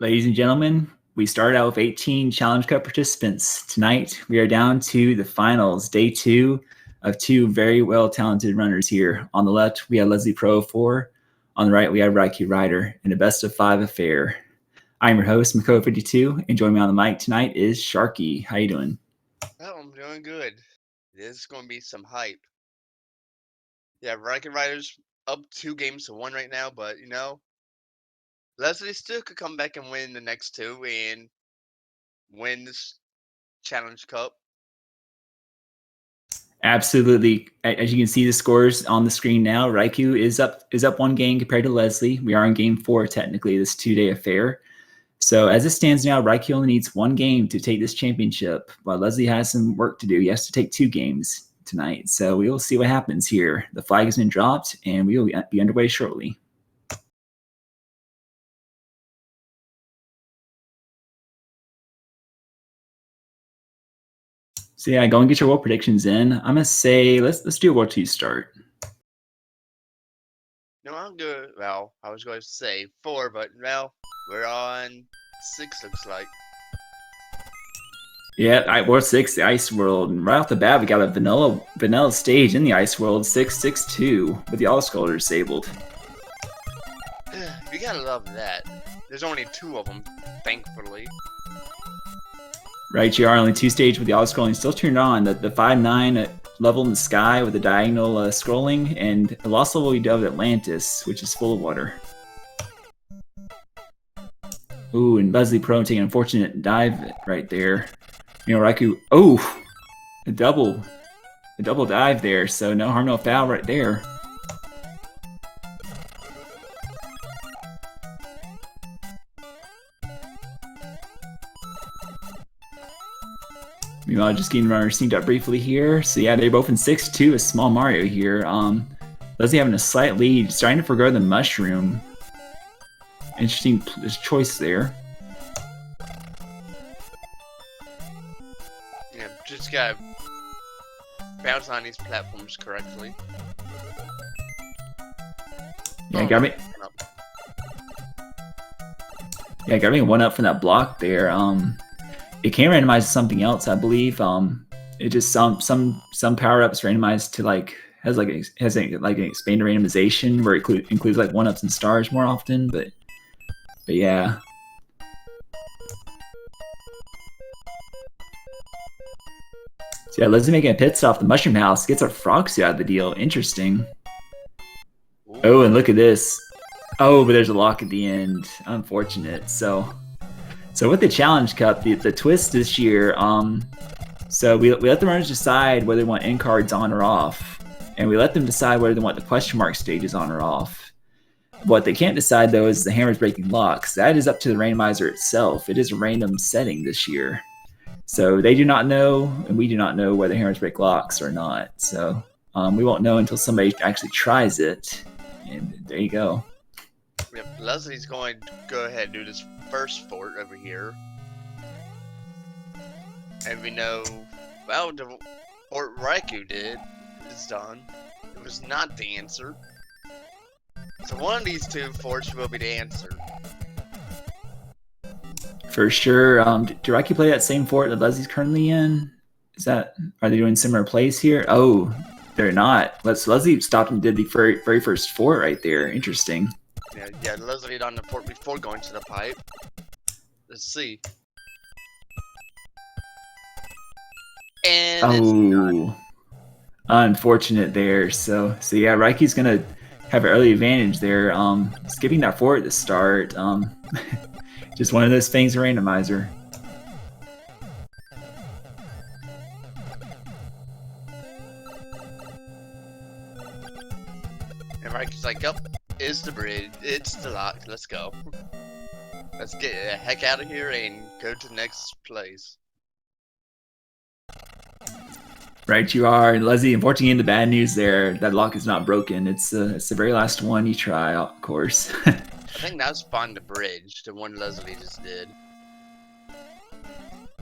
Ladies and gentlemen, we started out with 18 Challenge Cup participants. Tonight, we are down to the finals, day 2 of 2 very well-talented runners here. On the left, we have Leslie Pro 4. On the right, we have RaikouRider in a best-of-5 affair. I'm your host, Mako52, and joining me on the mic tonight is Sharky. How you doing? Oh, I'm doing good. This is going to be some hype. Yeah, RaikouRider's up 2 games to 1 right now, but Leslie still could come back and win the next 2 and win this Challenge Cup. Absolutely. As you can see the scores on the screen now, Raikou is up 1 game compared to Leslie. We are in game 4 technically, this 2-day affair. So as it stands now, Raikou only needs 1 game to take this championship, while Leslie has some work to do. He has to take 2 games tonight. So we will see what happens here. The flag has been dropped, and we will be underway shortly. So yeah, go and get your world predictions in. I'm gonna say let's do a World 2 start. No, I'm good. Well, I was going to say 4, but well, we're on 6 looks like. Yeah, World 6, the Ice World. And right off the bat, we got a vanilla stage in the Ice World, 6-6-2, with the All-Skull disabled. You gotta love that. There's only 2 of them, thankfully. Right, you are only 2 stage with the All-Scrolling still turned on. The 5-9 level in the sky with the diagonal scrolling, and the lost level we do have Atlantis, which is full of water. Ooh, and Leslie Pro taking an unfortunate dive right there. Raikou, a double dive there, so no harm, no foul right there. Meanwhile, just getting runners synced up briefly here. So yeah, they're both in 6-2 with Small Mario here. Leslie having a slight lead, starting to forgo the mushroom. Interesting choice there. Yeah, just gotta bounce on these platforms correctly. Yeah, got me. Yeah, got me 1 up from that block there. It can randomize to something else, I believe. It just some power ups randomized to has an expanded randomization where it includes like 1-ups and stars more often, but yeah. So yeah, Leslie making a pit stop. The Mushroom House gets a frog suit out of the deal. Interesting. Ooh. Oh, and look at this. Oh, but there's a lock at the end. Unfortunate. So with the Challenge Cup, the twist this year, so we let the runners decide whether they want end cards on or off, and we let them decide whether they want the question mark stages on or off. What they can't decide though is the hammers breaking locks. That is up to the randomizer itself. It is a random setting this year, so they do not know, and we do not know whether hammers break locks or not. So we won't know until somebody actually tries it, and there you go. Yep, Leslie's going to go ahead and do this first fort over here. And we know, well, the fort Raikou did is done. It was not the answer. So one of these 2 forts will be the answer. For sure. Do Raikou play that same fort that Leslie's currently in? Are they doing similar plays here? Oh, they're not. Leslie stopped and did the very first fort right there. Interesting. Yeah, Leslie had on the fort before going to the pipe. Let's see. And it's done. Unfortunate there. So yeah, Raikou's gonna have an early advantage there. Skipping that fort at the start. Just one of those things, a randomizer. And Raikou's like, yep. It's the bridge. It's the lock. Let's go. Let's get the heck out of here and go to the next place. Right, you are. And Leslie, unfortunately, in the bad news there, that lock is not broken. It's the very last one you try, of course. I think that spawned the bridge, the one Leslie just did.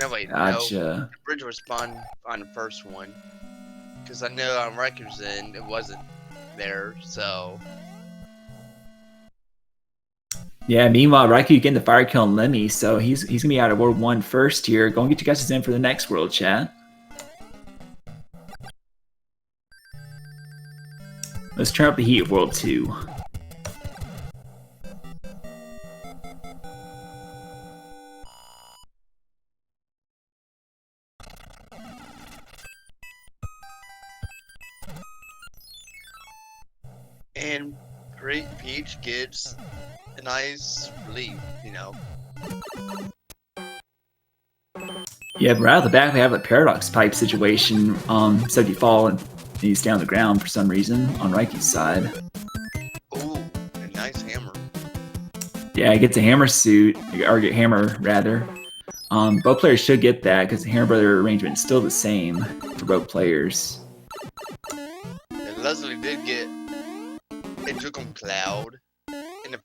No, wait, gotcha. No. The bridge was spawned on the first one. Because I know on Raikou's end, it wasn't there, so... Yeah, meanwhile, Raikou getting the fire kill on Lemmy, so he's gonna be out of World 1 first here. Go and get your guys in for the next world, chat. Let's turn up the heat of World 2. And Peach gets a nice lead, you know. Yeah, but right out the back, we have a paradox pipe situation. Except you fall and you stay on the ground for some reason on Raikou's side. Ooh, a nice hammer. Yeah, he gets a hammer suit, or get hammer rather. Both players should get that because the hammer brother arrangement is still the same for both players. And Leslie did get a Jukum Cloud in the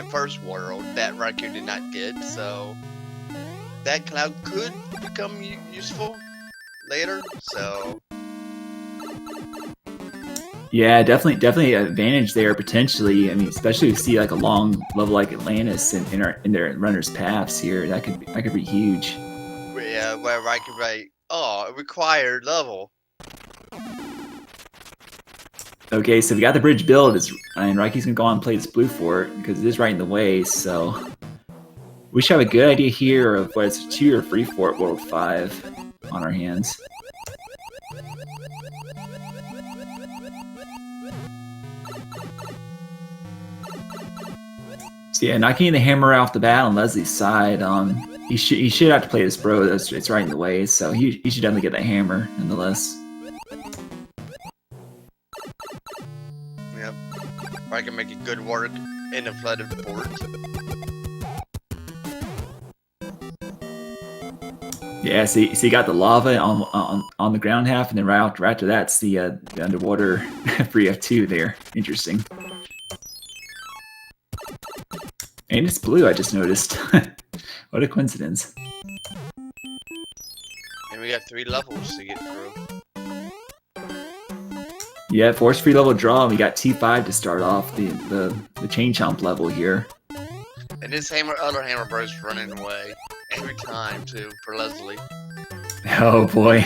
first world that Raikou did not get, so that cloud could become useful later. So yeah, definitely an advantage there potentially. I mean, especially if you see like a long level like Atlantis in their runners' paths here, that could be huge. Yeah, where Raikou a required level. Okay, so we got the bridge build, and Raikou's gonna go on and play this blue fort because it is right in the way. So we should have a good idea here of whether it's a 2 or 3 fort World 5 on our hands. So yeah, not getting the hammer off the bat on Leslie's side. He should have to play this bro. It's right in the way, so he should definitely get that hammer nonetheless. Yep, Raikou making good work in the flooded fort. Yeah, so you got the lava on the ground half, and then right after that's the underwater free F2 there. Interesting. And it's blue, I just noticed. What a coincidence. And we got 3 levels to get through. Yeah, force free level draw, and we got T5 to start off the chain chomp level here. And this other hammer bro's running away every time too for Leslie. Oh boy.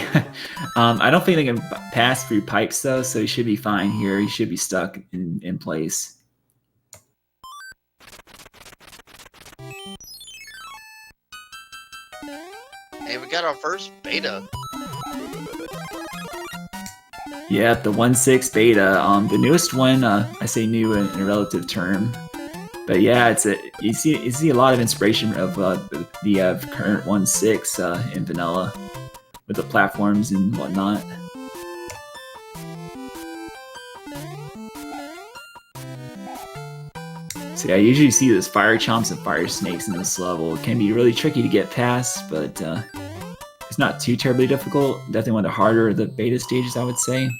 I don't think they can pass through pipes though, so he should be fine here. He should be stuck in place. And we got our first beta. Yeah, the 1.6 beta. The newest one, I say new in a relative term. But yeah, you see a lot of inspiration of the current 1.6 in vanilla with the platforms and whatnot. So yeah, I usually see those fire chomps and fire snakes in this level. It can be really tricky to get past, but it's not too terribly difficult. Definitely one of the harder of the beta stages, I would say.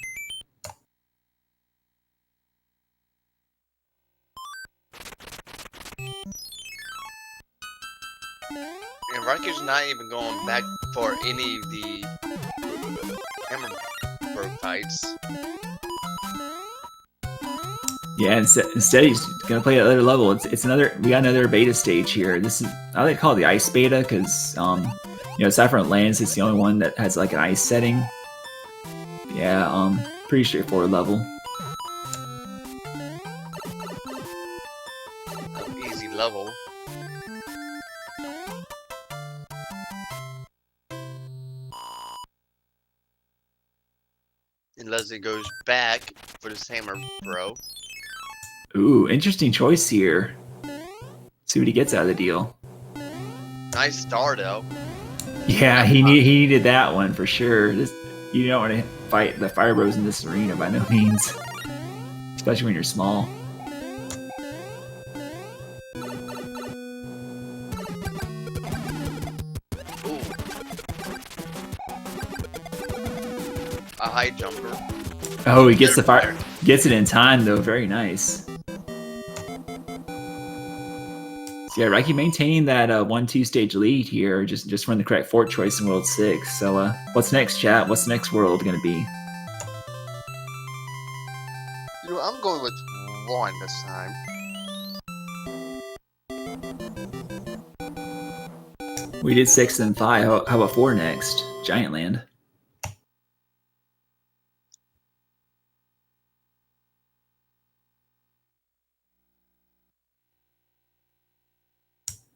And Raikou's not even going back for any of the hammer bro fights. Yeah, instead he's gonna play another level. We got another beta stage here. I like to call it the ice beta because aside from Atlantis, it's the only one that has like an ice setting. Yeah, pretty straightforward level. Easy level. And Leslie goes back for this hammer bro. Ooh, interesting choice here. See what he gets out of the deal. Nice star though. Yeah, he needed that one for sure. You don't want to fight the fire bros in this arena by no means, especially when you're small. Ooh. A high jumper. Oh, he gets the fire. Gets it in time though. Very nice. So yeah, Raikou maintaining that 1-2 stage lead here, just run the correct fort choice in World 6. So what's next, chat? What's the next world gonna be? I'm going with 1 this time. We did 6 and 5. How about 4 next? Giant Land.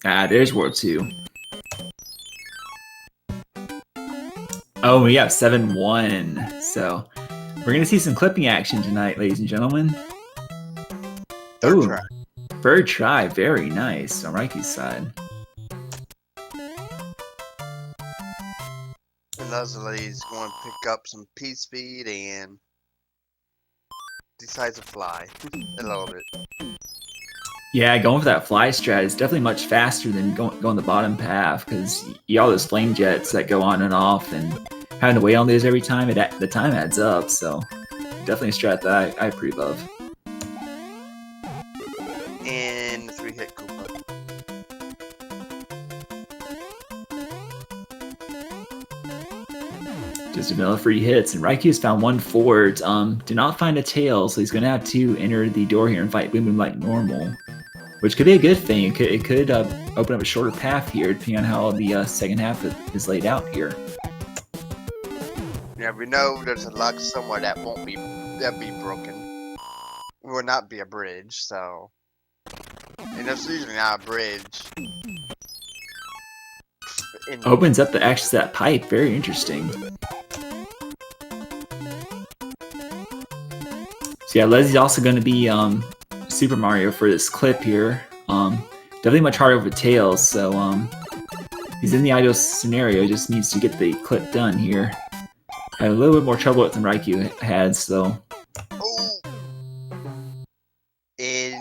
Ah, there's World 2. Oh, we have 7-1. So we're going to see some clipping action tonight, ladies and gentlemen. Third try. Third try. Very nice on Raikou's side. And Leslie's going to pick up some P-Speed and decides to fly a little bit. Yeah, going for that fly strat is definitely much faster than going the bottom path, because you all those flame jets that go on and off, and having to wait on those every time, the time adds up. So definitely a strat that I approve of. And the 3-hit Koopa. Just vanilla free hits, and Raikou's found 1 fort. Did not find a tail, so he's going to have to enter the door here and fight Boom Boom like normal, which could be a good thing. It could open up a shorter path here, depending on how the second half is laid out here. Yeah, we know there's a lock somewhere that'll be broken. It will not be a bridge, so. And there's usually not a bridge. Opens up the access to that pipe. Very interesting. So yeah, Leslie's also going to be Super Mario for this clip here. Definitely much harder with Tails, so he's in the ideal scenario. Just needs to get the clip done here. Had a little bit more trouble with than Raikou had, so. Oh! And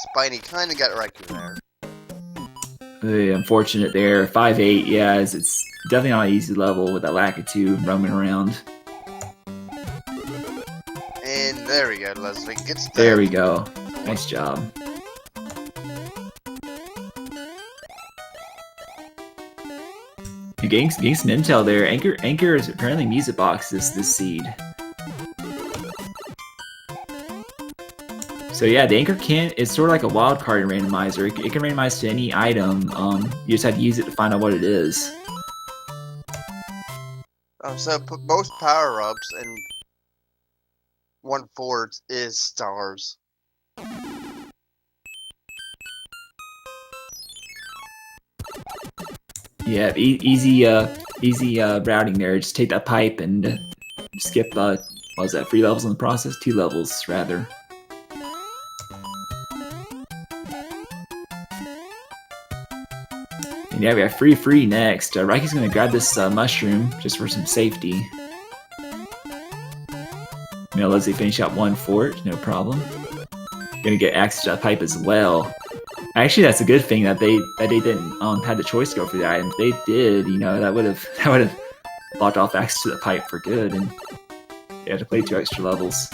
Spiny kind of got Raikou there. Unfortunate there. 5-8, yeah, it's definitely not an easy level with that Lakitu roaming around. And there we go, Leslie gets there. There we go. Nice job. You're getting some intel there. Anchor is apparently Music Box this seed. So yeah, the Anchor is sort of like a wild card in Randomizer. It can randomize to any item. You just have to use it to find out what it is. So put both power-ups and 1 fort is stars. Yeah, easy routing there. Just take that pipe and skip, what was that, 3 levels in the process? 2 levels, rather. And yeah, we have free next. Raikou's going to grab this mushroom just for some safety. Leslie finish out 1 fort, no problem. Gonna get access to that pipe as well. Actually, that's a good thing that they didn't have the choice to go for the item. If they did, that would have blocked off access to the pipe for good, and they had to play 2 extra levels.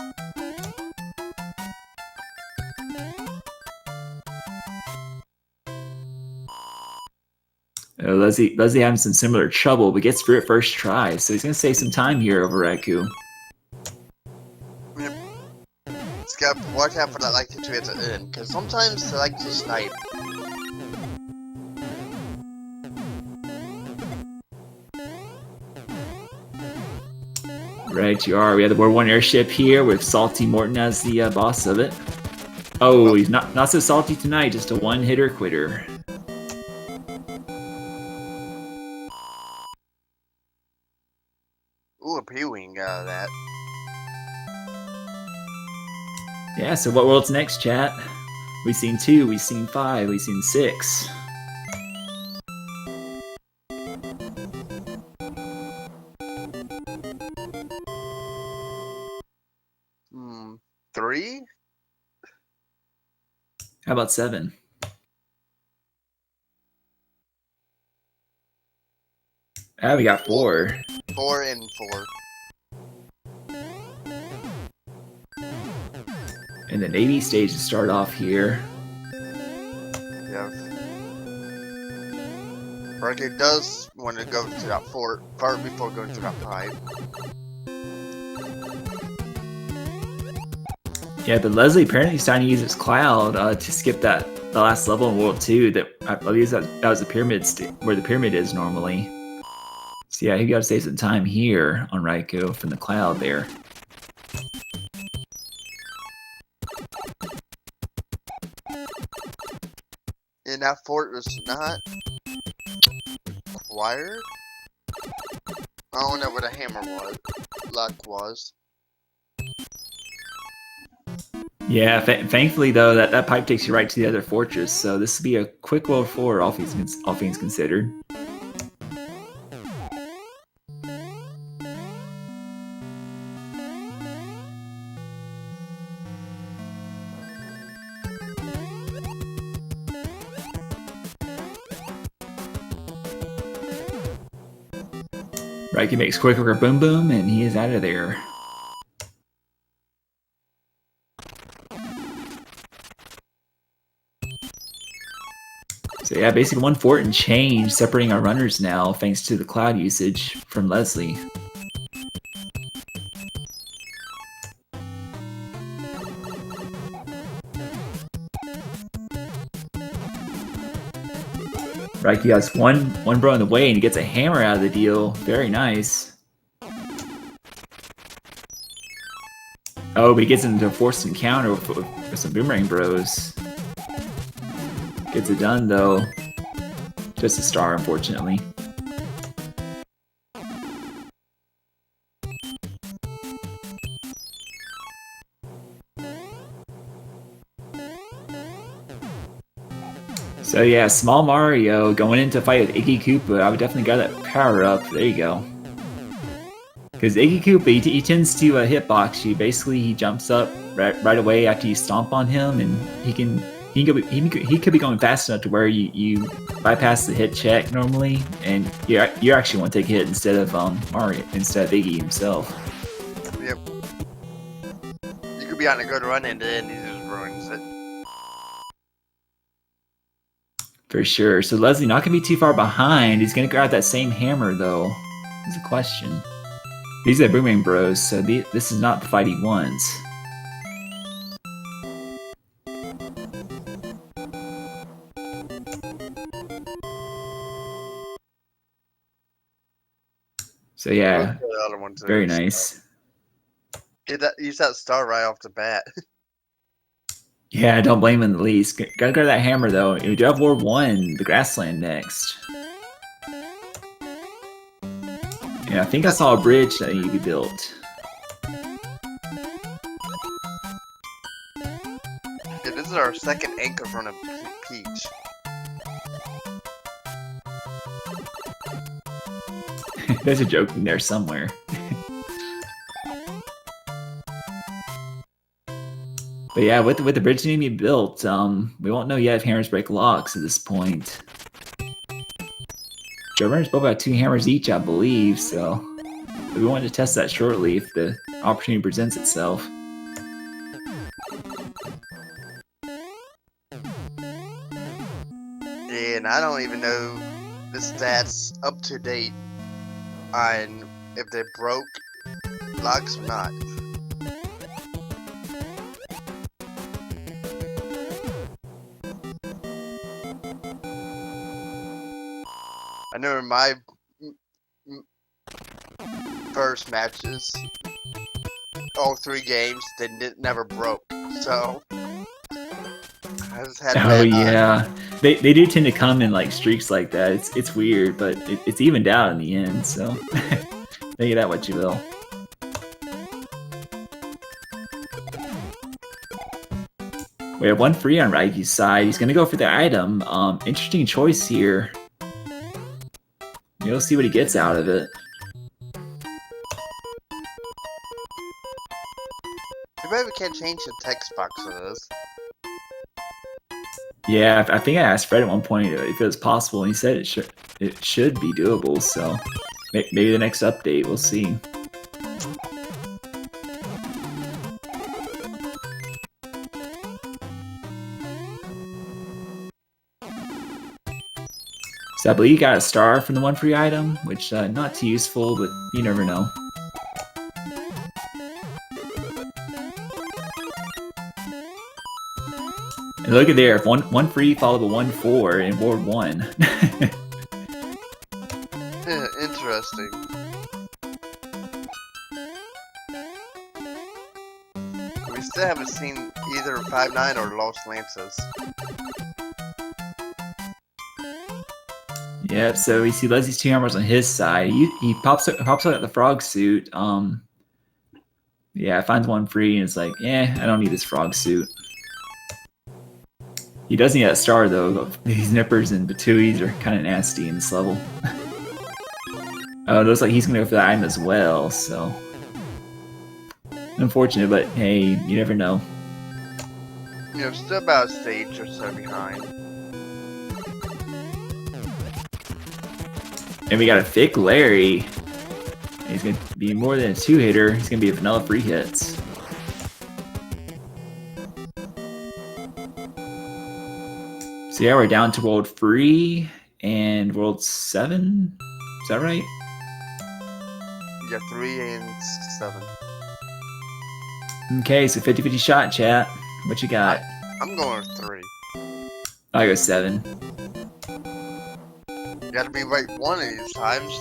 Leslie having some similar trouble, but gets through it first try, so he's gonna save some time here over Raikou. It's got to watch out for that Lakitu at the end, because sometimes they like to snipe. Right, you are. We have the World 1 airship here with Salty Morton as the boss of it. Oh, he's not so salty tonight, just a one-hitter quitter. Ooh, a P-Wing out of that. Yeah, so what world's next, chat? We've seen 2, we've seen 5, we've seen 6. Hmm, 3? How about 7? Ah, we got 4. 4 and 4. And the Navy stage to start off here. Yeah. Raikou does want to go to that fort first before going to that pipe. Yeah, but Leslie apparently starting to use his cloud to skip the last level in World 2 that I believe that was the pyramid where the pyramid is normally. So yeah, you gotta save some time here on Raikou from the cloud there. And that fort was not required? I don't know what a hammer was. Luck was. Yeah, thankfully though, that pipe takes you right to the other fortress, so this will be a quick World 4, all things considered. Raikou makes quicker boom boom, and he is out of there. So yeah, basically one fort and change separating our runners now, thanks to the cloud usage from Leslie. Raikou has one bro in the way and he gets a hammer out of the deal. Very nice. Oh, but he gets into a forced encounter with some boomerang bros. Gets it done though. Just a star, unfortunately. So yeah, small Mario going into fight with Iggy Koopa. I would definitely grab that power up. There you go. Because Iggy Koopa, he tends to hitbox you. Basically, he jumps up right away after you stomp on him, and he could be going fast enough to where you bypass the hit check normally, and you actually want to take a hit instead of Mario, instead of Iggy himself. Yep. You could be on a good run and then he just ruins it. For sure. So Leslie not gonna be too far behind. He's gonna grab that same hammer though. Is a question. These are Boomerang Bros, so this is not the fight he wants. So yeah, The other one too, very nice. Use that star right off the bat. Yeah, don't blame him in the least. Gotta grab that hammer though. We do have War 1, the grassland next. Yeah, I think I saw a bridge that needed to be built. Yeah, this is our second anchor from a Peach. There's a joke in there somewhere. But yeah, with the bridge needing to be built, we won't know yet if hammers break locks at this point. Joe runners both got 2 hammers each, I believe, so we wanted to test that shortly if the opportunity presents itself. And I don't even know the stats up to date on if they broke locks or not. I know in my first matches, all 3 games, they never broke. So I just had. Oh yeah, they do tend to come in like streaks like that. It's weird, but it's evened out in the end. So make of that what you will. We have 1 free on Raikou's side. He's gonna go for the item. Interesting choice here. You'll see what he gets out of it. Too bad we can't change the text box for this. Yeah, I think I asked Fred at one point if it was possible, and he said it should be doable. So maybe the next update, we'll see. So I believe you got a star from the 1 free item, which not too useful, but you never know. And look at there, if one free followed by 1-4 in Ward 1. Yeah, interesting. We still haven't seen either 5-9 or Los Lances. Yep, so we see Leslie's 2 hammers on his side. He pops out at the frog suit. Yeah, finds one free and it's like, I don't need this frog suit. He does need that star though. These nippers and batuis are kind of nasty in this level. Oh, it looks like he's gonna go for that item as well, so unfortunate, but hey, you never know. You know, still about a stage or so behind. And we got a thick Larry. He's gonna be more than a 2-hitter. He's gonna be a vanilla free hits. So yeah, we're down to World 3 and World 7. Is that right? Yeah, 3 and 7. Okay, so 50-50 shot, chat. What you got? I'm going with 3. I go 7. You gotta be right one of these times.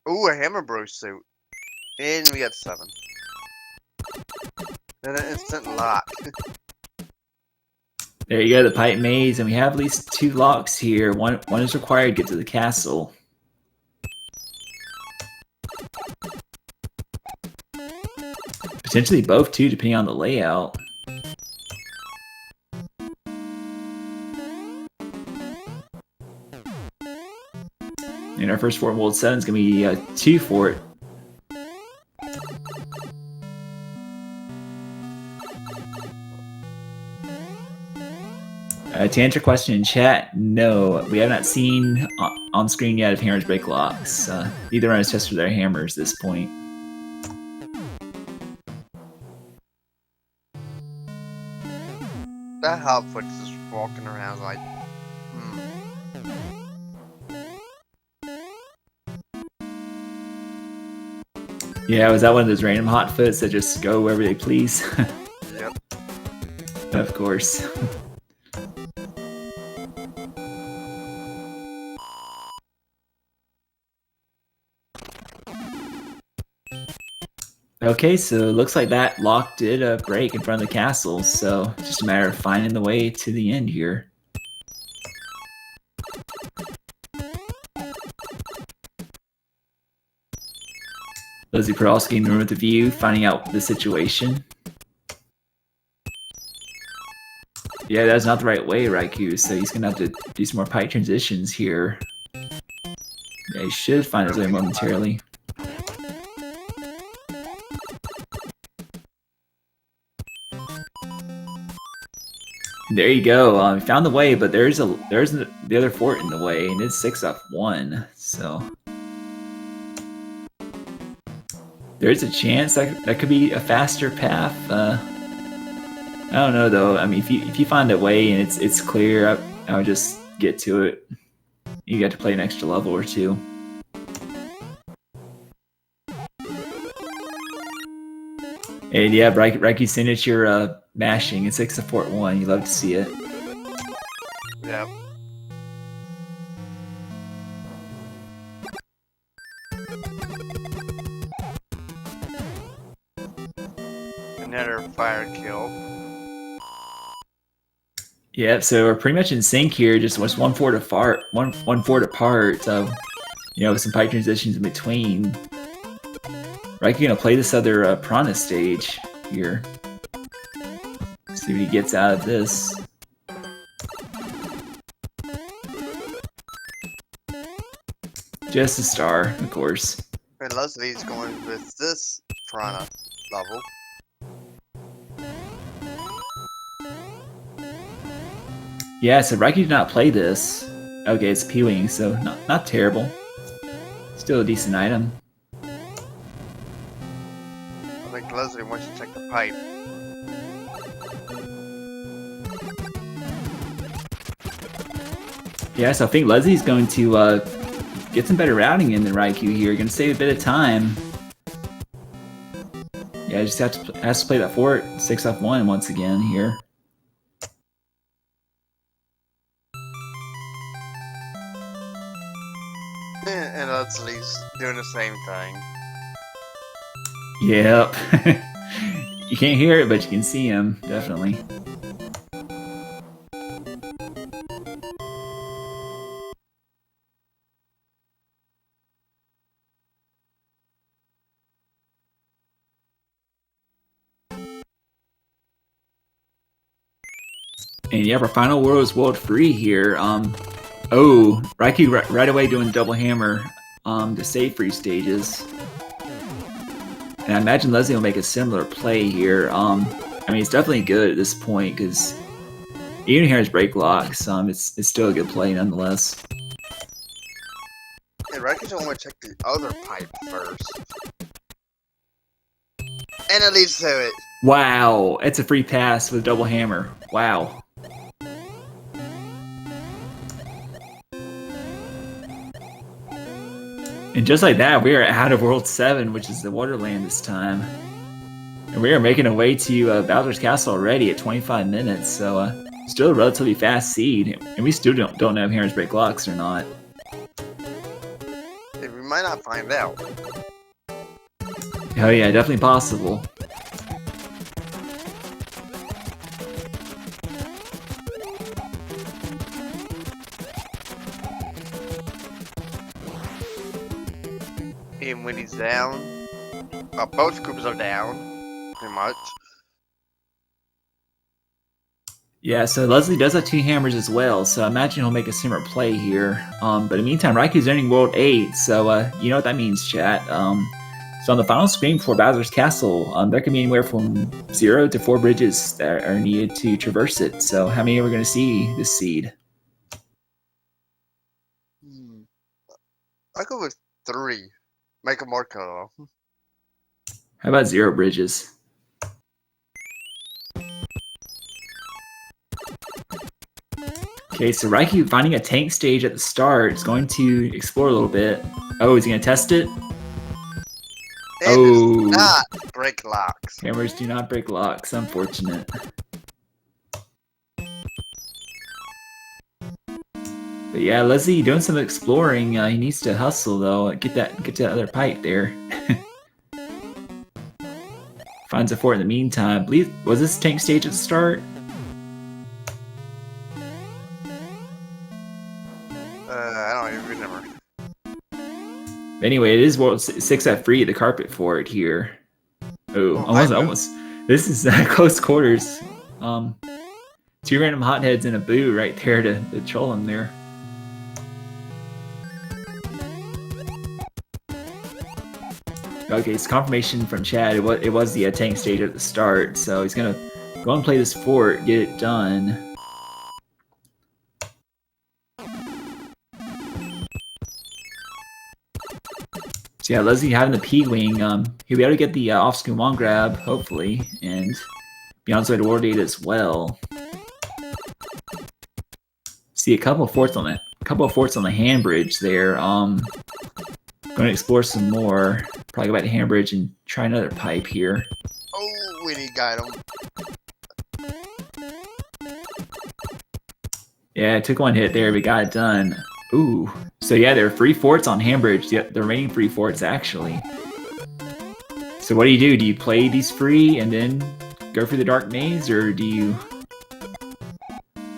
Ooh, a Hammer Bro suit. And we got 7. And an instant lock. There you go, the pipe maze, and we have at least 2 locks here. One is required to get to the castle. Potentially both too, depending on the layout. And our first fort in World 7 is going to be 2 fort. To answer your question in chat, no, we have not seen on screen yet if hammers break locks. Neither one has tested their hammers at this point. That Hotfoot's just walking around like, Yeah, was that one of those random Hotfoots that just go wherever they please? Yep. Of course. Okay, so it looks like that lock did break in front of the castle, so it's just a matter of finding the way to the end here. Leslie Podolsky in the room with the view, finding out the situation. Yeah, that's not the right way, Raikou, so he's gonna have to do some more pipe transitions here. Yeah, he should find his way momentarily. There you go. We found the way, but there's the other fort in the way, and it's 6-1. So there's a chance that could be a faster path. I don't know though. I mean, if you find a way and it's clear, I would just get to it. You got to play an extra level or 2. And yeah, Raikou's signature mashing in 6-1. You love to see it. Yep. Another fire kill. Yeah, so we're pretty much in sync here. Just one fort apart, one fort apart. You know, with some pipe transitions in between. Raikou gonna play this other Piranha stage here. See what he gets out of this. Just a star, of course. And Leslie's going with this Piranha level. Yeah, so Raikou did not play this. Okay, it's P-Wing, so not terrible. Still a decent item. I think Leslie wants to check the pipe. Yeah, so I think Leslie's going to get some better routing in than Raikou here. Gonna save a bit of time. Yeah, just has to play that fort 6F1 once again here. And Leslie's doing the same thing. Yep. You can't hear it, but you can see him, definitely. And yeah, our final world is world free here. Oh, Raikou right away doing double hammer to save free stages. And I imagine Leslie will make a similar play here. I mean, it's definitely good at this point because even here is break locks. It's still a good play nonetheless. And Raikou's gonna want to check the other pipe first. And it leads to it. Wow, it's a free pass with double hammer. Wow. And just like that, we are out of World 7, which is the Waterland this time. And we are making our way to Bowser's Castle already at 25 minutes, so still a relatively fast seed. And we still don't know if Hammers break locks or not. We might not find out. Oh yeah, definitely possible. And when he's down, both groups are down, pretty much. Yeah, so Leslie does have 2 hammers as well, so I imagine he'll make a similar play here. But in the meantime, Raikou's earning World 8, so you know what that means, chat. So on the final screen for Bowser's Castle, there can be anywhere from 0 to 4 bridges that are needed to traverse it. So how many are we going to see this seed? I go with 3. Make a mark though. How about 0 bridges? Okay, so Raikou finding a tank stage at the start is going to explore a little bit. Oh, is he going to test it? And does not break locks. Hammers do not break locks, unfortunate. But yeah, Leslie doing some exploring. He needs to hustle though. Get that other pipe there. Finds a fort in the meantime. I believe, was this tank stage at the start? I don't even remember. Anyway, it is World 6F free, the carpet fort here. Oh, almost. This is close quarters. 2 random hotheads and a boo right there to troll him there. Okay, it's confirmation from Chad. It was the tank stage at the start, so he's gonna go and play this fort, get it done. So yeah, Leslie having the P-Wing, he'll be able to get the off-screen one grab, hopefully, and be on his way to World 8 as well. See a couple of forts on the hand bridge there. Going to explore some more. Probably go back to hand bridge and try another pipe here. Oh, when he got him. Yeah, it took 1 hit there, but got it done. Ooh. So yeah, there are 3 forts on Hambridge. The remaining 3 forts, actually. So what do? Do you play these free and then go through the dark maze, or do you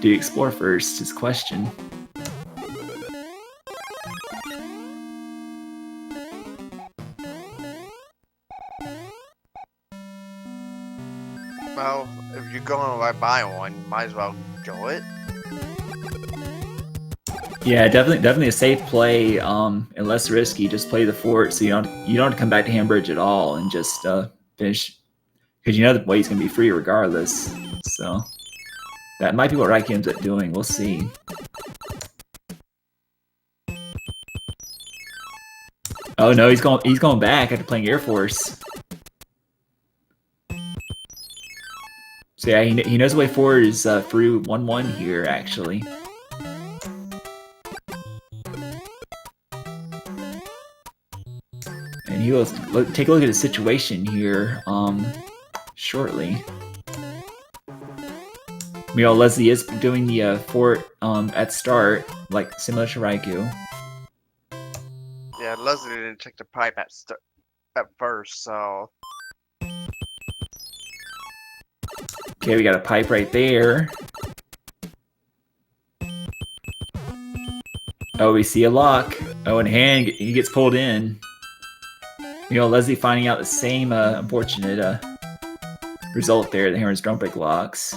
explore first? Is the question. Well, if you're going right by one, you might as well go it. Yeah, definitely a safe play, and less risky. Just play the fort, so you don't have to come back to Hambridge at all, and just finish, because you know the play's gonna be free regardless. So that might be what Raikou ends up doing. We'll see. Oh no, he's going back after playing Air Force. So yeah, he knows the way forward is through 1-1 here, actually. he will take a look at the situation here shortly. Meanwhile, Leslie is doing the fort at start, like similar to Raikou. Yeah, Leslie didn't check the pipe at first, so. Okay, we got a pipe right there. Oh, we see a lock. Oh, and hand, he gets pulled in. You know, Leslie finding out the same unfortunate result there. The hammers don't break locks.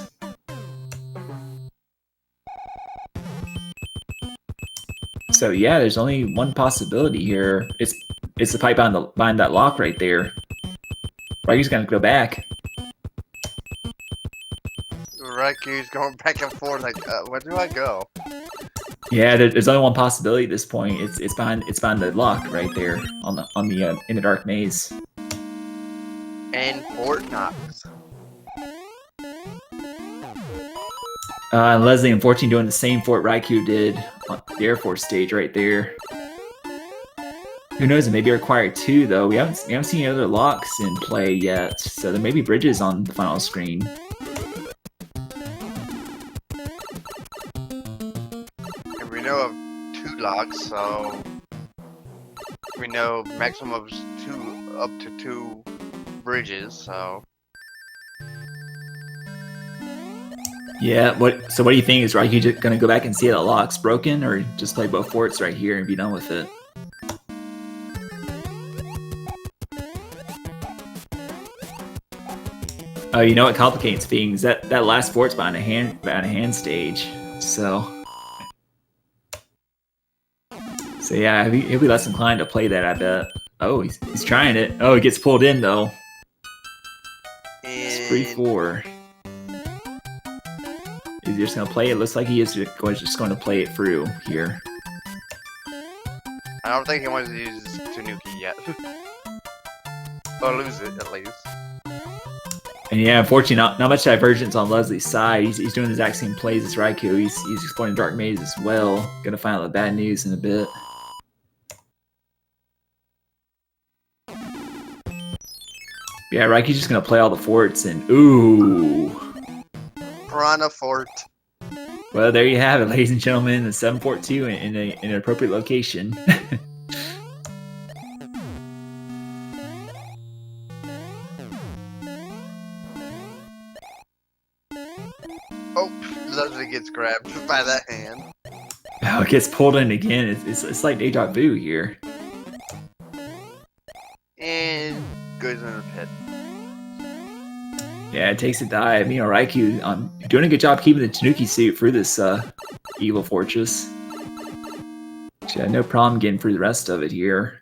So yeah, there's only one possibility here. It's the pipe behind that lock right there. Raikou's gonna go back. Raikou's going back and forth like, where do I go? Yeah, there's only one possibility at this point. It's behind the lock right there on the in the dark maze. And Fort Knox. And Leslie, unfortunately, doing the same Fort Raikou did on the Air Force stage right there. Who knows? It may be required too, though. We haven't seen any other locks in play yet, so there may be bridges on the final screen. And we know of 2 locks, so we know maximum of up to 2 bridges. So. Yeah, so what do you think? Is Raikou just gonna go back and see that lock's broken, or just play both forts right here and be done with it? Oh, you know what complicates things? That last fort's behind a hand stage. So yeah, he'll be less inclined to play that, I bet. Oh, he's trying it. Oh, he gets pulled in though. It's 3-4. Is he just gonna play it? Looks like he is just going to play it through here. I don't think he wants to use Tanuki yet. Or lose it, at least. And yeah, unfortunately, not much divergence on Leslie's side. He's doing the exact same plays as Raikou. He's exploring Dark Maze as well. Gonna find out the bad news in a bit. Yeah, Raikou's just gonna play all the forts and ooh. Piranha Fort. Well, there you have it, ladies and gentlemen. The 742 in an appropriate location. Oh, Leslie gets grabbed by that hand. Oh, it gets pulled in again. It's like deja vu here. And goes in the pit. Yeah, it takes a dive. You know, Raikou doing a good job keeping the Tanuki suit through this evil fortress. She had no problem getting through the rest of it here.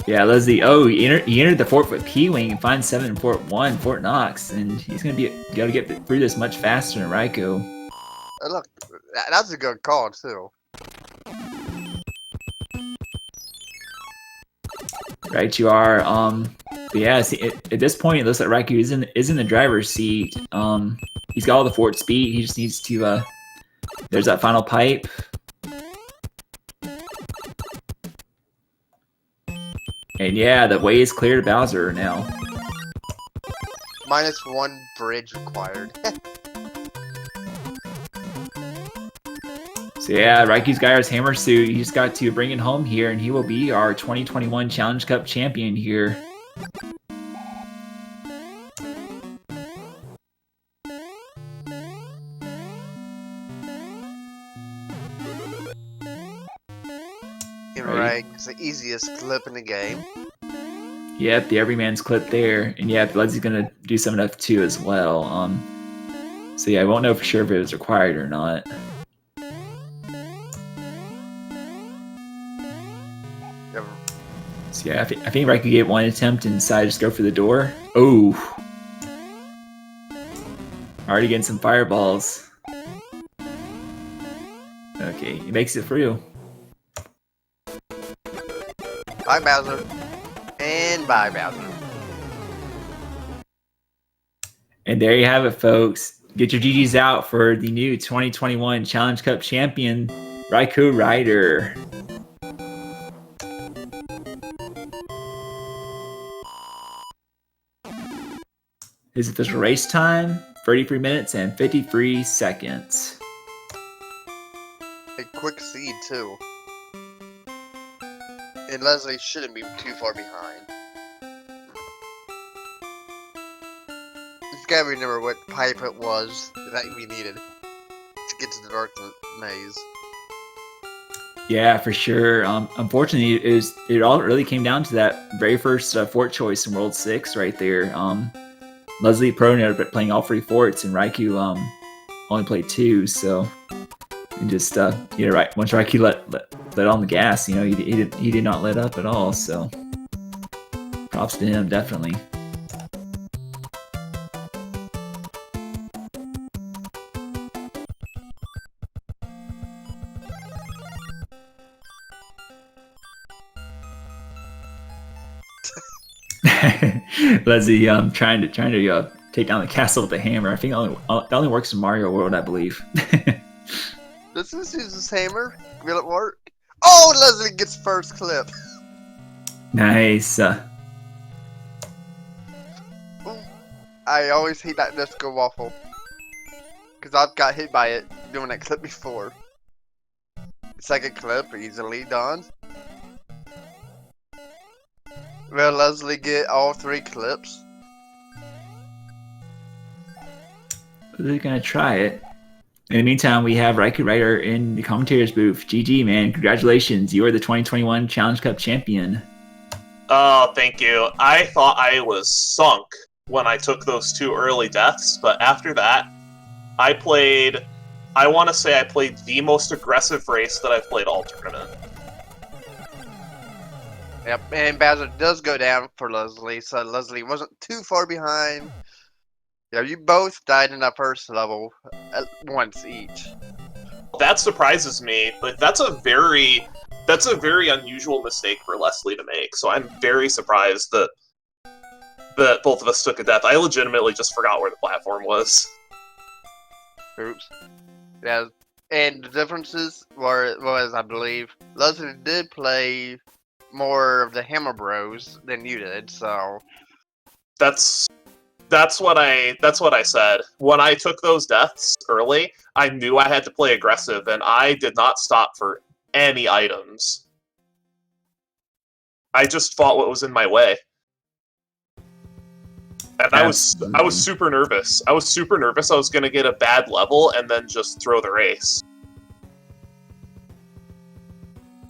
Yeah, Leslie. Oh, he entered the fort with P-Wing and finds 7 in Fort 1, Fort Knox, and he's gonna be able to get through this much faster than Raikou. Look, that's a good call too. Right, you are. But yeah, see, at this point, it looks like Raikou is in the driver's seat. He's got all the fort speed. He just needs to. There's that final pipe. And yeah, the way is clear to Bowser now. -1 bridge required. So yeah, Raikou's got his hammer suit. He just got to bring it home here, and he will be our 2021 Challenge Cup champion here. Right, it's the easiest clip in the game. Yep, the everyman's clip there, and yeah, Leslie's gonna do some of too as well. So yeah, I won't know for sure if it was required or not. So yeah, I think Raikou gave one attempt and decided to just go for the door. Oh, already getting some fireballs. Okay, he makes it through. Bye, Bowser. And bye, Bowser. And there you have it, folks. Get your GGs out for the new 2021 Challenge Cup champion, RaikouRider. His official race time, 33 minutes and 53 seconds. A quick seed, too. And Leslie shouldn't be too far behind. Just gotta remember what pipe it was that we needed to get to the dark maze. Yeah, for sure. Unfortunately, it all really came down to that very first fort choice in World 6 right there. Leslie Pro ended up playing all 3 forts, and Raikou only played 2. So, and just yeah, right. Once Raikou let on the gas, you know, he did not let up at all. So, props to him, definitely. Leslie trying to take down the castle with a hammer. I think that only works in Mario World, I believe. Does this use this hammer? Will it work? Oh, Leslie gets first clip. Nice. I always hate that disco waffle. Because I've got hit by it doing that clip before. Second clip, easily done. Will Leslie get all 3 clips? They're gonna try it. In the meantime, we have RaikouRider in the commentators booth. GG, man. Congratulations. You are the 2021 Challenge Cup champion. Oh, thank you. I thought I was sunk when I took those 2 early deaths, but after that, I want to say I played the most aggressive race that I've played all tournament. Yep, and Bowser does go down for Leslie, so Leslie wasn't too far behind. Yeah, you both died in that first level at once each. That surprises me, but that's a very unusual mistake for Leslie to make. So I'm very surprised that both of us took a death. I legitimately just forgot where the platform was. Oops. Yeah, and the differences was I believe Leslie did play more of the Hammer Bros than you did, so That's what I said. When I took those deaths early, I knew I had to play aggressive, and I did not stop for any items. I just fought what was in my way. And I was super nervous. I was super nervous I was going to get a bad level and then just throw the race.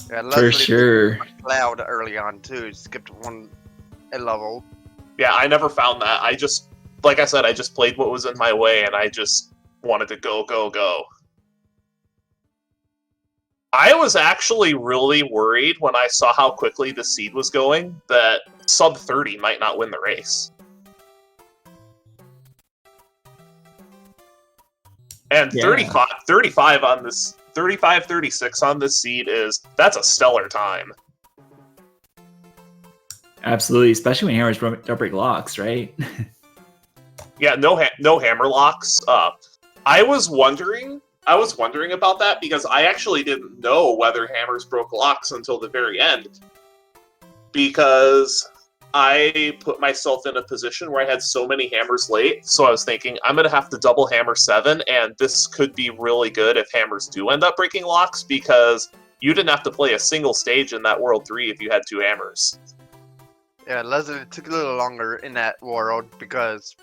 yeah, For sure. Loud early on too. Skipped a level. Yeah, I never found that. Like I said, I just played what was in my way, and I just wanted to go, go, go. I was actually really worried when I saw how quickly the seed was going that sub 30 might not win the race. And Yeah. 35 on this 35-36 on this seed that's a stellar time. Absolutely, especially when hammers don't break locks, right? Yeah, no hammer locks. I was wondering about that because I actually didn't know whether hammers broke locks until the very end. Because I put myself in a position where I had so many hammers late, so I was thinking, I'm going to have to double hammer 7, and this could be really good if hammers do end up breaking locks, because you didn't have to play a single stage in that World 3 if you had 2 hammers. Yeah, Leslie took a little longer in that world because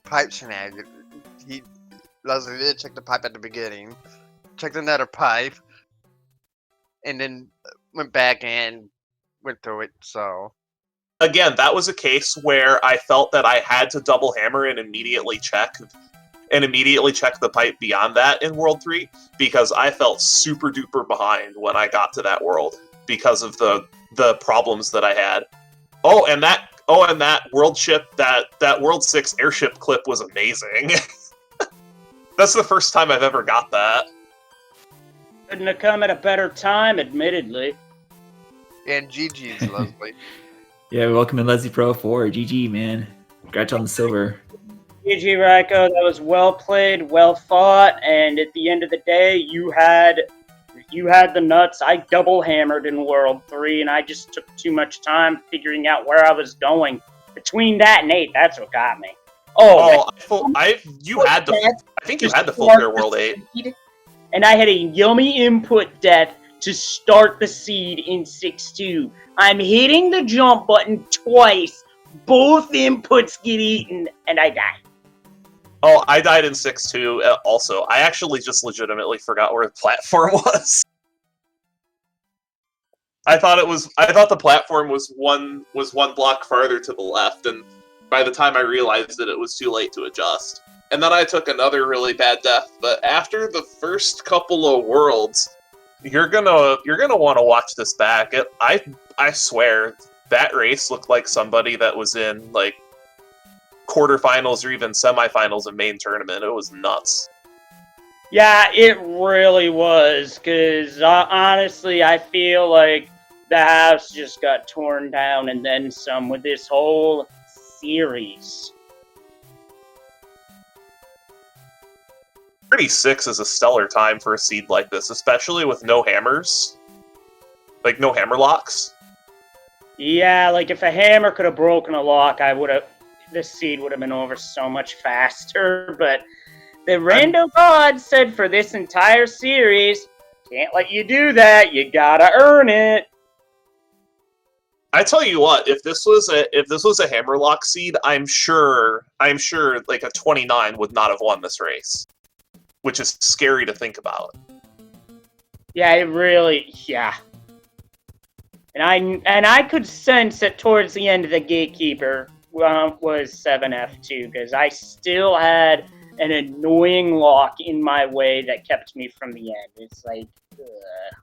pipe shenanigans. Leslie did check the pipe at the beginning, checked another pipe, and then went back and went through it, so... Again, that was a case where I felt that I had to double hammer and immediately check the pipe beyond that in World 3, because I felt super duper behind when I got to that world because of the problems that I had. And that world ship, that World 6 airship clip was amazing. That's the first time I've ever got that. Couldn't have come at a better time, admittedly. And GG's, Leslie. Yeah, welcome in Leslie Pro 4. GG, man. Congrats on the silver. GG, Raiko. That was well played, well fought, and at the end of the day, you had the nuts. I double hammered in World 3, and I just took too much time figuring out where I was going. Between that and 8, that's what got me. I think you had to full clear World 8. And I had a yummy input death to start the seed in 6-2. I'm hitting the jump button twice. Both inputs get eaten, and I die. Oh, I died in 6-2 also. I actually just legitimately forgot where the platform was. I thought the platform was one block farther to the left, and by the time I realized it was too late to adjust. And then I took another really bad death, but after the first couple of worlds, you're gonna want to watch this back. I swear, that race looked like somebody that was in, like, quarterfinals or even semifinals of main tournament. It was nuts. Yeah, it really was, because honestly, I feel like the house just got torn down and then some with this whole series. 36 is a stellar time for a seed like this, especially with no hammers. Like, no hammer locks. Yeah, like if a hammer could have broken a lock, this seed would have been over so much faster, but the rando god said for this entire series, can't let you do that, you gotta earn it. I tell you what, if this was a hammerlock seed, I'm sure like a 29 would not have won this race, which is scary to think about. Yeah, it really, yeah. And I could sense that towards the end of the Gatekeeper was 7F2, because I still had an annoying lock in my way that kept me from the end. It's like,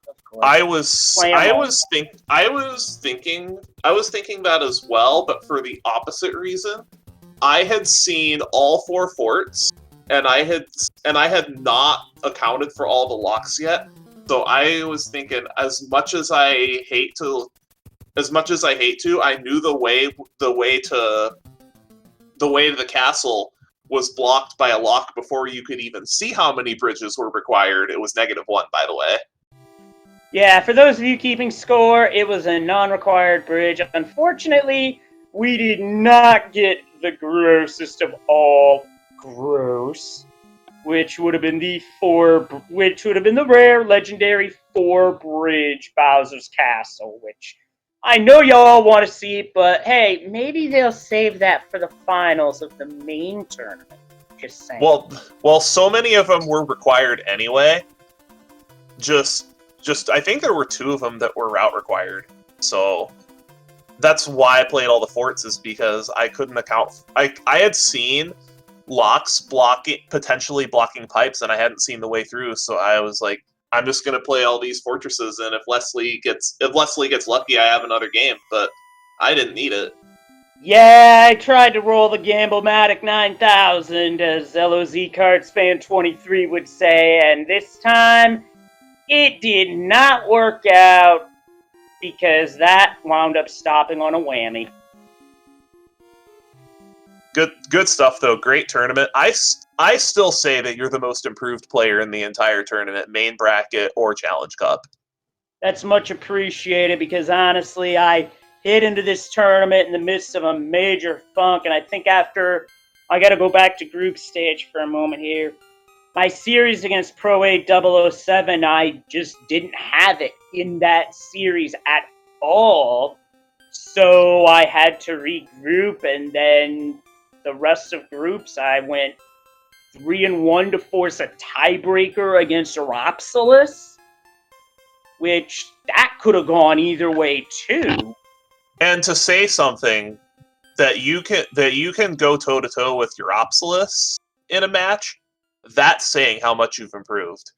of course. I was thinking that as well, but for the opposite reason. I had seen all 4 forts, and I had not accounted for all the locks yet. So I was thinking, as much as I hate to, I knew the way to the castle was blocked by a lock before you could even see how many bridges were required. It was -1, by the way. Yeah, for those of you keeping score, it was a non-required bridge. Unfortunately, we did not get the grossest of all gross, which would have been the rare legendary 4-bridge Bowser's Castle, which I know y'all want to see, but hey, maybe they'll save that for the finals of the main tournament. Just saying. Well, so many of them were required anyway. Just I think there were 2 of them that were route required. So that's why I played all the forts, is because I couldn't account. I had seen locks potentially blocking pipes, and I hadn't seen the way through. So I was like, I'm just gonna play all these fortresses, and if Leslie gets lucky, I have another game. But I didn't need it. Yeah, I tried to roll the Gamble-matic 9000, as LOZ Cards Fan 23 would say, and this time it did not work out because that wound up stopping on a whammy. Good stuff, though. Great tournament. I still say that you're the most improved player in the entire tournament, main bracket or Challenge Cup. That's much appreciated, because honestly, I hit into this tournament in the midst of a major funk, and I think after, I gotta go back to group stage for a moment here. My series against Pro 8 007, I just didn't have it in that series at all. So I had to regroup, and then the rest of groups, I went 3-1 to force a tiebreaker against Aropsolus, which that could have gone either way too. And to say something that you can go toe to toe with Aropsolus in a match, that's saying how much you've improved.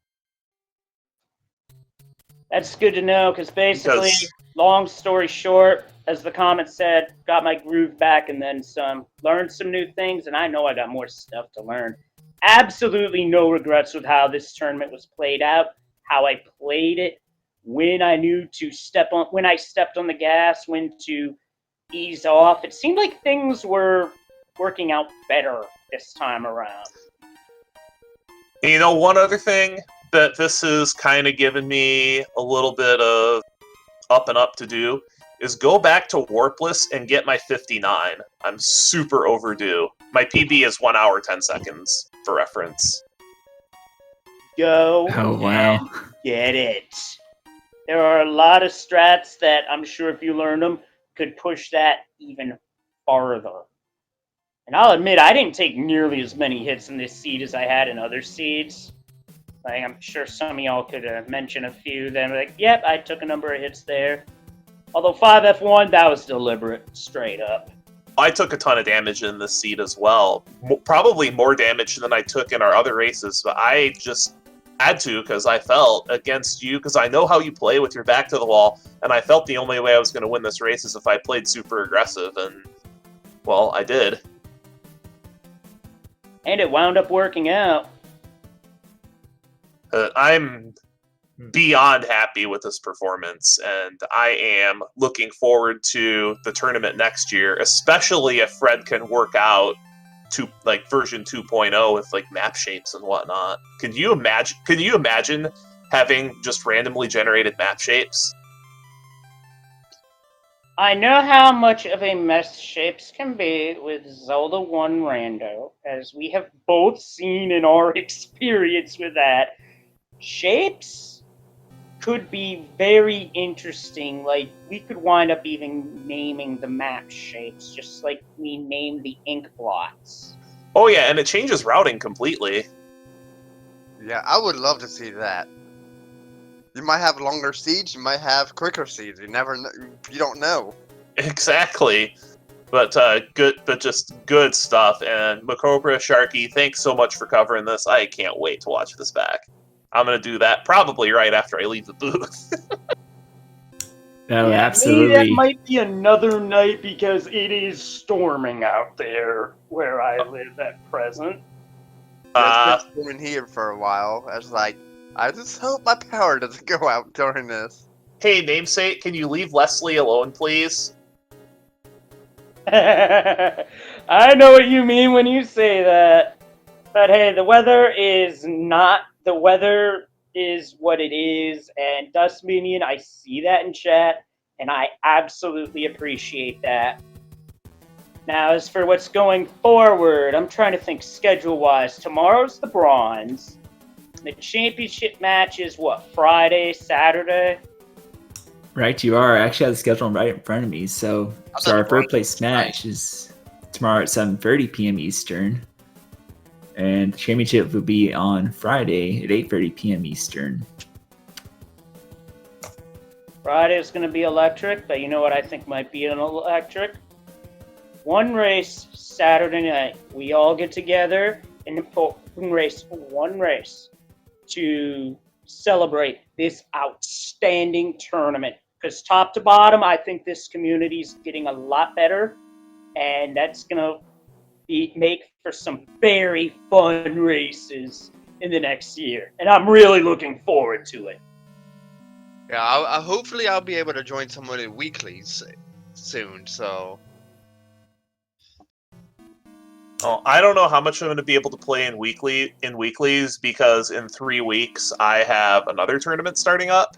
That's good to know, because basically, long story short, as the comment said, got my groove back and then some. Learned some new things, and I know I got more stuff to learn. Absolutely no regrets with how this tournament was played out, how I played it, when I knew to when I stepped on the gas, when to ease off. It seemed like things were working out better this time around. And you know, one other thing that this has kind of given me a little bit of up and up to do is go back to Warpless and get my 59. I'm super overdue. My PB is 1 hour 10 seconds for reference. Go Oh, wow. and get it. There are a lot of strats that I'm sure if you learn them could push that even farther. And I'll admit, I didn't take nearly as many hits in this seed as I had in other seeds. Like, I'm sure some of y'all could mention a few. Then like, yep, I took a number of hits there. Although 5F1, that was deliberate, straight up. I took a ton of damage in this seed as well. Probably more damage than I took in our other races, but I just had to because I felt against you, because I know how you play with your back to the wall, and I felt the only way I was going to win this race is if I played super aggressive, and, well, I did. And it wound up working out. I'm beyond happy with this performance, and I am looking forward to the tournament next year, especially if Fred can work out to like version 2.0 with like map shapes and whatnot. Can you imagine having just randomly generated map shapes? I know how much of a mess shapes can be with Zelda 1 Rando, as we have both seen in our experience with that. Shapes could be very interesting. Like, we could wind up even naming the map shapes, just like we named the ink blots. Oh yeah, and it changes routing completely. Yeah, I would love to see that. You might have longer seeds, you might have quicker seeds. You never know. You don't know. Exactly. But just good stuff. And Macobra, Sharky, thanks so much for covering this. I can't wait to watch this back. I'm gonna do that probably right after I leave the booth. Oh, Yeah, absolutely. maybe that might be another night because it is storming out there where I live at present. It's been storming here for a while. I was like, I just hope my power doesn't go out during this. Hey, namesake, can you leave Leslie alone, please? I know what you mean when you say that. But hey, the weather is what it is, and Dust Minion, I see that in chat, and I absolutely appreciate that. Now, as for what's going forward, I'm trying to think schedule-wise. Tomorrow's the bronze. The championship match is what, Friday, Saturday? Right, you are. I actually have the schedule right in front of me. So our first place match is tomorrow at 7:30 p.m. Eastern. And the championship will be on Friday at 8:30 p.m. Eastern. Friday is going to be electric, but you know what I think might be an electric? One race Saturday night. We all get together and one race to celebrate this outstanding tournament. Because top to bottom, I think this community is getting a lot better, and that's going to make for some very fun races in the next year. And I'm really looking forward to it. Yeah, hopefully I'll be able to join some of the weeklies soon, so... Oh, I don't know how much I'm going to be able to play in weeklies because in 3 weeks I have another tournament starting up.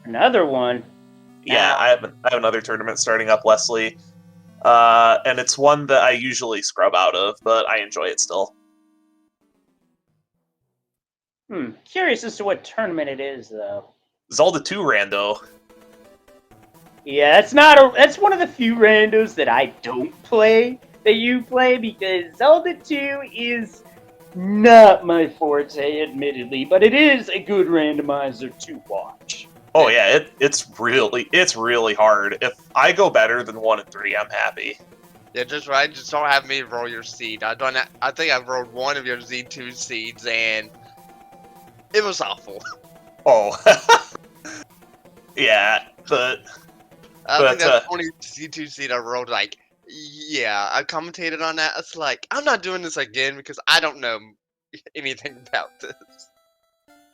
Another one? Yeah, I have another tournament starting up, Leslie. And it's one that I usually scrub out of, but I enjoy it still. Curious as to what tournament it is, though. Zelda 2 Rando. Yeah, that's one of the few randos that I don't play, that you play, because Zelda 2 is not my forte, admittedly, but it is a good randomizer to watch. Oh yeah, it's really hard. If I go better than 1 and 3, I'm happy. Yeah, just right. Just don't have me roll your seed. I think I rolled one of your Z2 seeds, and it was awful. Oh, yeah, but I think that's the only Z2 seed I rolled. Like, yeah, I commentated on that. It's like, I'm not doing this again because I don't know anything about this.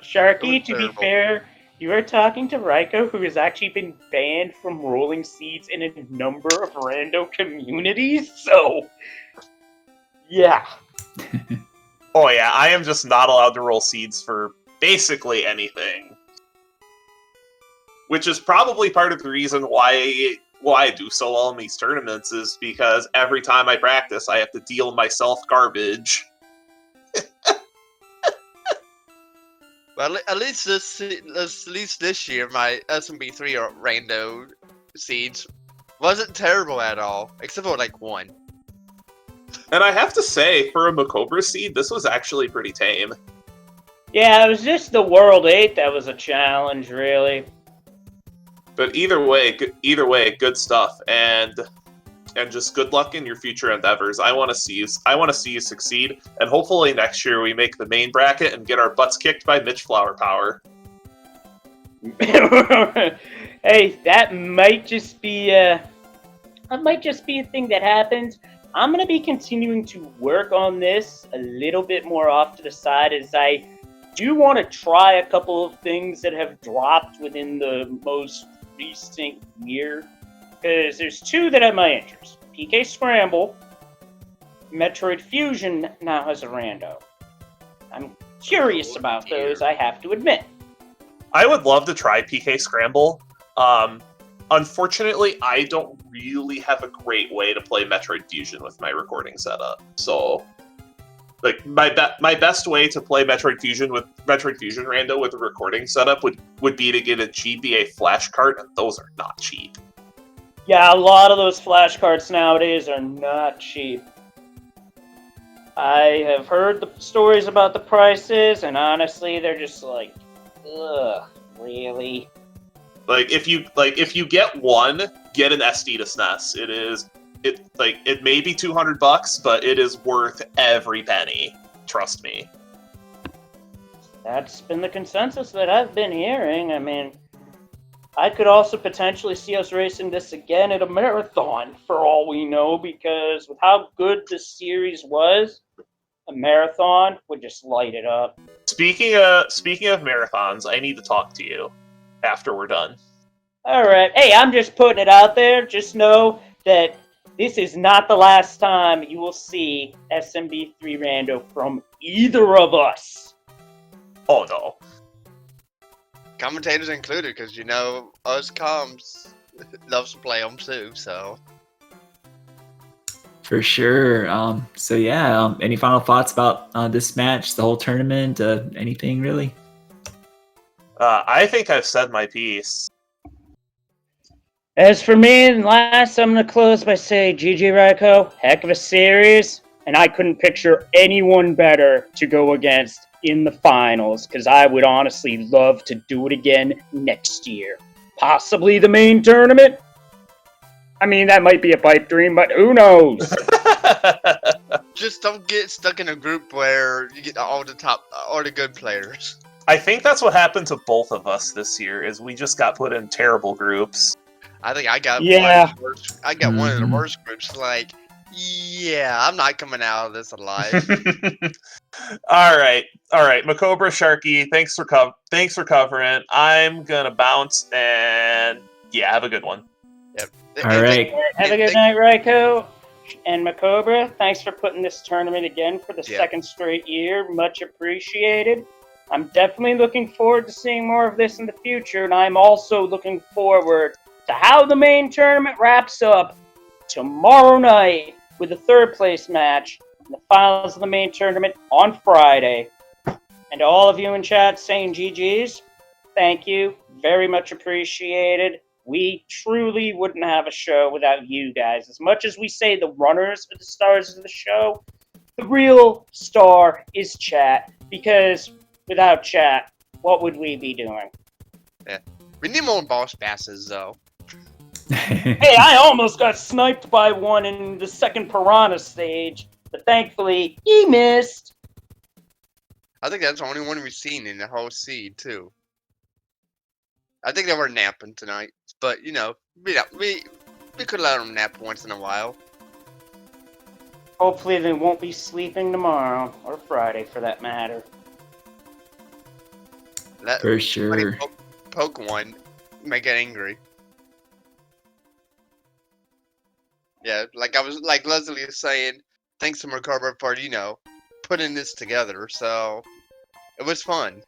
Sharky, to be fair, You are talking to Raiko, who has actually been banned from rolling seeds in a number of rando communities, so... Yeah. Oh yeah, I am just not allowed to roll seeds for basically anything. Which is probably part of the reason why I do so well in these tournaments, is because every time I practice, I have to deal myself garbage. Well, at least this year, my SMB3R rando seeds wasn't terrible at all, except for like one. And I have to say, for a Makobra seed, this was actually pretty tame. Yeah, it was just the World 8 that was a challenge, really. But either way, good stuff, and just good luck in your future endeavors. I want to see you succeed, and hopefully next year we make the main bracket and get our butts kicked by Mitch Flower Power. Hey, that might just be a thing that happens. I'm gonna be continuing to work on this a little bit more off to the side, as I do want to try a couple of things that have dropped within the most recent year, because there's two that have my interest. PK Scramble, Metroid Fusion now has a rando. I'm curious about those, I have to admit. I would love to try PK Scramble. Unfortunately, I don't really have a great way to play Metroid Fusion with my recording setup. So, like, my best way to play Metroid Fusion rando with a recording setup would be to get a GBA flash card, and those are not cheap. Yeah, a lot of those flash cards nowadays are not cheap. I have heard the stories about the prices, and honestly, they're just like, ugh, really? Like if you get one, get an SD to SNES. It may be $200, but it is worth every penny. Trust me. That's been the consensus that I've been hearing. I mean, I could also potentially see us racing this again at a marathon, for all we know, because with how good the series was, a marathon would just light it up. Speaking of marathons, I need to talk to you after we're done. Alright, hey, I'm just putting it out there. Just know that this is not the last time you will see SMB3 Rando from either of us. Oh no. Commentators included, because you know, us comms loves to play them too, so. For sure. So yeah, any final thoughts about this match, the whole tournament, anything really? I think I've said my piece. As for me, last, I'm going to close by saying, GG Raiko, heck of a series, and I couldn't picture anyone better to go against in the finals, because I would honestly love to do it again next year. Possibly the main tournament? I mean, that might be a pipe dream, but who knows? Just don't get stuck in a group where you get all the good players. I think that's what happened to both of us this year, is we just got put in terrible groups. I think I got one of the worst groups. Like, yeah, I'm not coming out of this alive. All right, Makobra, Sharky, thanks for covering. I'm gonna bounce, and yeah, have a good one. Yep. All right. Have a good night, Raiko. And Makobra, thanks for putting this tournament again for the second straight year. Much appreciated. I'm definitely looking forward to seeing more of this in the future, and I'm also looking forward to how the main tournament wraps up tomorrow night with the third place match and the finals of the main tournament on Friday. And to all of you in chat saying GG's, thank you. Very much appreciated. We truly wouldn't have a show without you guys. As much as we say the runners are the stars of the show, the real star is chat, because without chat, what would we be doing? Yeah. We need more boss passes, though. Hey, I almost got sniped by one in the second Piranha stage, but thankfully, he missed. I think that's the only one we've seen in the whole seed, too. I think they were napping tonight, but, you know, we could let them nap once in a while. Hopefully they won't be sleeping tomorrow, or Friday for that matter. For sure. poke one, might get angry. Yeah, like I was like Leslie is saying, thanks to Mercover for, you know, putting this together. So it was fun.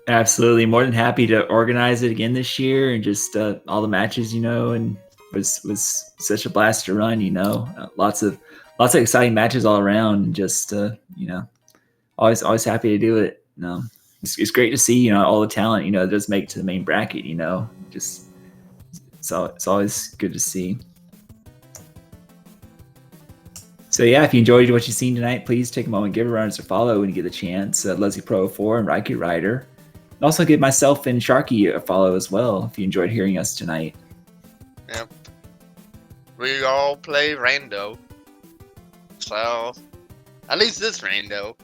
Absolutely, more than happy to organize it again this year, and just all the matches, you know, and was such a blast to run, you know, lots of exciting matches all around, and just you know, always happy to do it. You know, it's great to see, you know, all the talent, you know, that does make it to the main bracket, you know, just it's always good to see. So yeah, if you enjoyed what you've seen tonight, please take a moment, give runners a follow when you get the chance. Leslie Pro 4 and RaikouRider. And also give myself and Sharky a follow as well if you enjoyed hearing us tonight. Yep. We all play rando. So, at least this rando.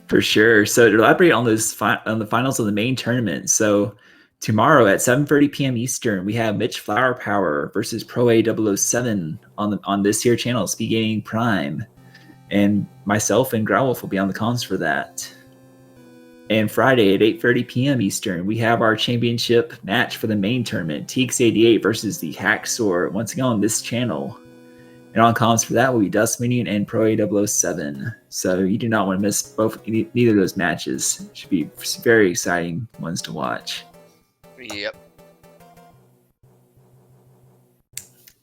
For sure. So to elaborate on those on the finals of the main tournament, so tomorrow at 7:30 p.m. Eastern, we have Mitch Flower Power versus Pro A007 on this here channel, SpeedGaming Prime, and myself and Growlwolf will be on the comms for that. And Friday at 8:30 p.m. Eastern, we have our championship match for the main tournament, TX88 versus the Hacksaw, once again on this channel. And on comms for that will be Dust Minion and Pro A007. So you do not want to miss neither of those matches. It should be very exciting ones to watch. Yep.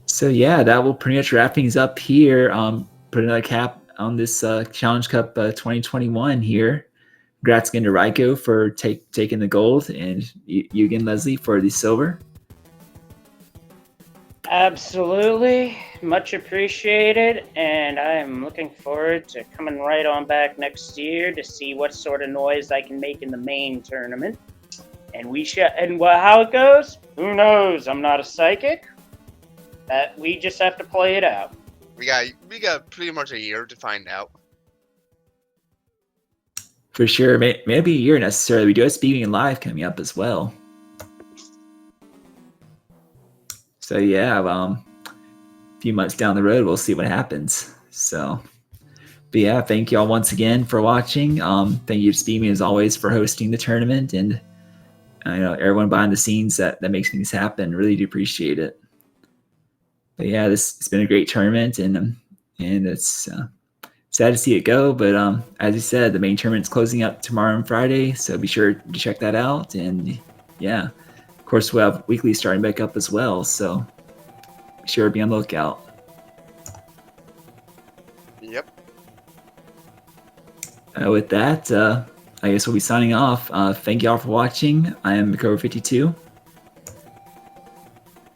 So yeah, that will pretty much wrap things up here. Put another cap on this Challenge Cup 2021 here. Congrats again to Raikou for taking the gold, and you again, Leslie, for the silver. Absolutely. Much appreciated. And I am looking forward to coming right on back next year to see what sort of noise I can make in the main tournament. And how it goes, who knows? I'm not a psychic. We just have to play it out. We got pretty much a year to find out. For sure. Maybe a year necessarily. We do have SpeedGaming Live coming up as well. So yeah, a few months down the road, we'll see what happens. So, but yeah, thank you all once again for watching. Thank you to SpeedGaming as always for hosting the tournament, and you know, everyone behind the scenes that makes things happen. Really do appreciate it. But yeah, it's been a great tournament, and it's sad to see it go. But as you said, the main tournament's closing up tomorrow and Friday, so be sure to check that out. And yeah, of course, we'll have weekly starting back up as well, so be sure to be on the lookout. Yep. With that, I guess we'll be signing off. Thank you all for watching. I am Makover52.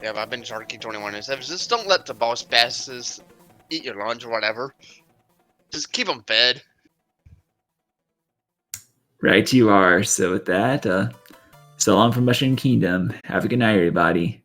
Yeah, I've been Sharky21. Just don't let the boss bastards eat your lunch or whatever. Just keep them fed. Right, you are. So with that, so long from Mushroom Kingdom. Have a good night, everybody.